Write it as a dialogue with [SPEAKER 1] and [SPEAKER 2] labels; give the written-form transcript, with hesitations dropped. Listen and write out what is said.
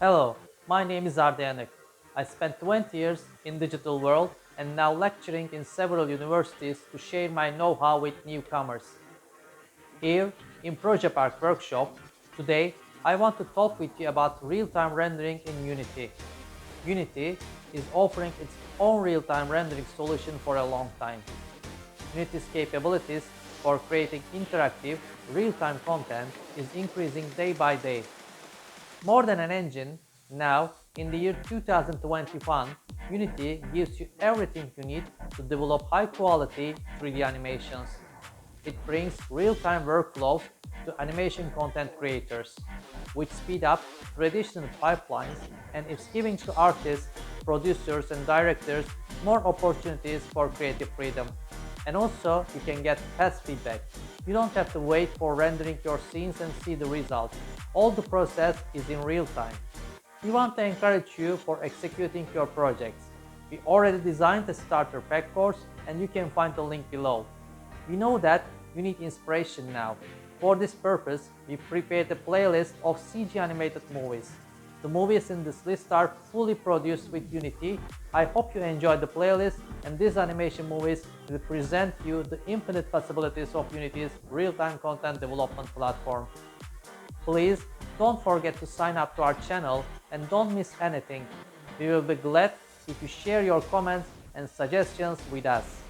[SPEAKER 1] Hello, my name is Ardayanık. I spent 20 years in digital world and now lecturing in several universities to share my know-how with newcomers. Here in Project Park Workshop, today I want to talk with you about real-time rendering in Unity. Unity is offering its own real-time rendering solution for a long time. Unity's capabilities for creating interactive, real-time content is increasing day by day. More than an engine, now, in the year 2021, Unity gives you everything you need to develop high-quality 3D animations. It brings real-time workflows to animation content creators, which speed up traditional pipelines and is giving to artists, producers, and directors more opportunities for creative freedom. And also, you can get fast feedback. You don't have to wait for rendering your scenes and see the result. All the process is in real time. We want to encourage you for executing your projects. We already designed a starter pack course and you can find the link below. We know that you need inspiration now. For this purpose, we prepared a playlist of CG animated movies. The movies in this list are fully produced with Unity. I hope you enjoyed the playlist, and these animation movies will present you the infinite possibilities of Unity's real-time content development platform. Please don't forget to sign up to our channel and don't miss anything. We will be glad if you share your comments and suggestions with us.